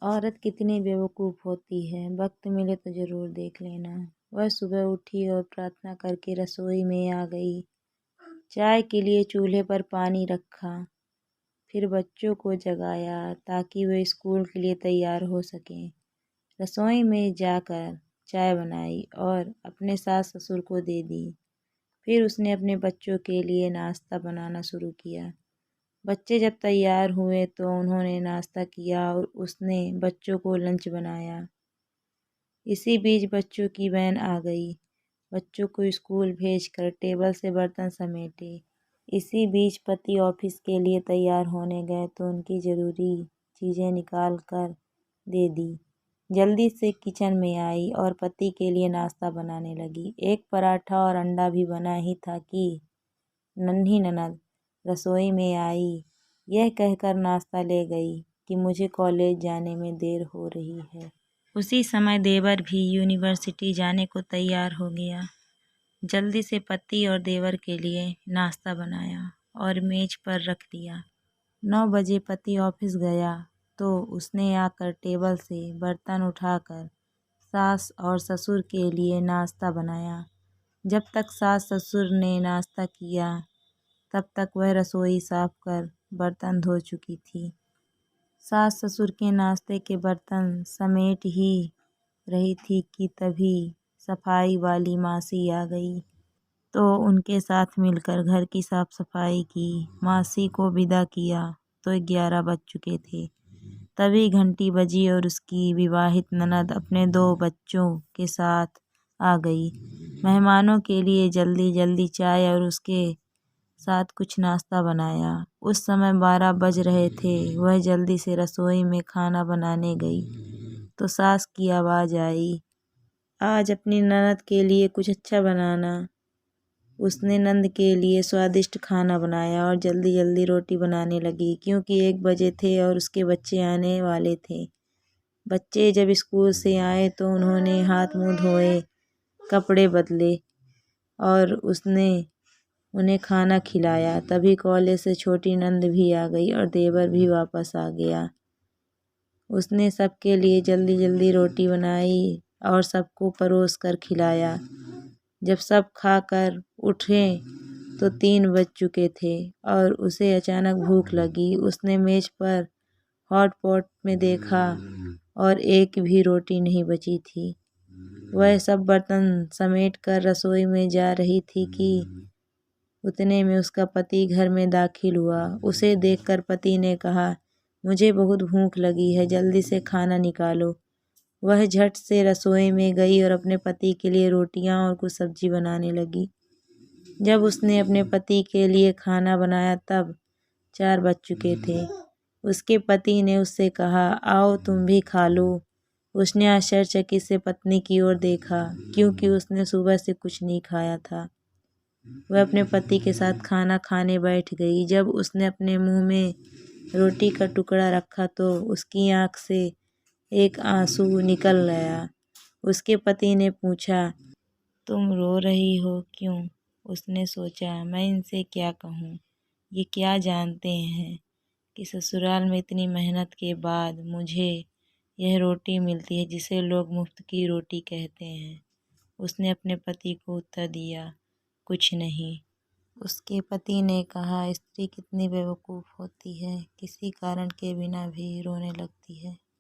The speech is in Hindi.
औरत कितनी बेवकूफ़ होती है, वक्त मिले तो ज़रूर देख लेना। वह सुबह उठी और प्रार्थना करके रसोई में आ गई। चाय के लिए चूल्हे पर पानी रखा, फिर बच्चों को जगाया ताकि वे स्कूल के लिए तैयार हो सकें। रसोई में जाकर चाय बनाई और अपने सास ससुर को दे दी। फिर उसने अपने बच्चों के लिए नाश्ता बनाना शुरू किया। बच्चे जब तैयार हुए तो उन्होंने नाश्ता किया और उसने बच्चों को लंच बनाया। इसी बीच बच्चों की वैन आ गई। बच्चों को स्कूल भेजकर टेबल से बर्तन समेटे। इसी बीच पति ऑफिस के लिए तैयार होने गए तो उनकी ज़रूरी चीज़ें निकाल कर दे दी। जल्दी से किचन में आई और पति के लिए नाश्ता बनाने लगी। एक पराठा और अंडा भी बना ही था कि नन्ही ननद रसोई में आई। यह कहकर नाश्ता ले गई कि मुझे कॉलेज जाने में देर हो रही है। उसी समय देवर भी यूनिवर्सिटी जाने को तैयार हो गया। जल्दी से पति और देवर के लिए नाश्ता बनाया और मेज पर रख दिया। 9 बजे पति ऑफिस गया तो उसने आकर टेबल से बर्तन उठाकर सास और ससुर के लिए नाश्ता बनाया। जब तक सास ससुर ने नाश्ता किया तब तक वह रसोई साफ कर बर्तन धो चुकी थी। सास ससुर के नाश्ते के बर्तन समेट ही रही थी कि तभी सफाई वाली मासी आ गई तो उनके साथ मिलकर घर की साफ सफाई की। मासी को विदा किया तो 11 बज चुके थे। तभी घंटी बजी और उसकी विवाहित ननद अपने 2 बच्चों के साथ आ गई। मेहमानों के लिए जल्दी जल्दी चाय और उसके साथ कुछ नाश्ता बनाया। उस समय 12 बज रहे थे। वह जल्दी से रसोई में खाना बनाने गई तो सास की आवाज़ आई, आज अपनी ननद के लिए कुछ अच्छा बनाना। उसने नंद के लिए स्वादिष्ट खाना बनाया और जल्दी जल्दी रोटी बनाने लगी क्योंकि 1 बजे थे और उसके बच्चे आने वाले थे। बच्चे जब स्कूल से आए तो उन्होंने हाथ मुंह धोए, कपड़े बदले और उसने उन्हें खाना खिलाया। तभी कॉलेज से छोटी नंद भी आ गई और देवर भी वापस आ गया। उसने सबके लिए जल्दी जल्दी रोटी बनाई और सबको परोस कर खिलाया। जब सब खाकर उठे तो 3 बज चुके थे और उसे अचानक भूख लगी। उसने मेज पर हॉट पॉट में देखा और एक भी रोटी नहीं बची थी। वह सब बर्तन समेट कर रसोई में जा रही थी कि उतने में उसका पति घर में दाखिल हुआ। उसे देखकर पति ने कहा, मुझे बहुत भूख लगी है, जल्दी से खाना निकालो। वह झट से रसोई में गई और अपने पति के लिए रोटियां और कुछ सब्जी बनाने लगी। जब उसने अपने पति के लिए खाना बनाया तब 4 बज चुके थे। उसके पति ने उससे कहा, आओ तुम भी खा लो। उसने आश्चर्यचकित से पत्नी की ओर देखा क्योंकि उसने सुबह से कुछ नहीं खाया था। वह अपने पति के साथ खाना खाने बैठ गई। जब उसने अपने मुंह में रोटी का टुकड़ा रखा तो उसकी आंख से एक आंसू निकल गया। उसके पति ने पूछा, तुम रो रही हो क्यों? उसने सोचा, मैं इनसे क्या कहूँ? ये क्या जानते हैं कि ससुराल में इतनी मेहनत के बाद मुझे यह रोटी मिलती है जिसे लोग मुफ्त की रोटी कहते हैं। उसने अपने पति को उत्तर दिया, कुछ नहीं। उसके पति ने कहा, स्त्री कितनी बेवकूफ़ होती है, किसी कारण के बिना भी रोने लगती है।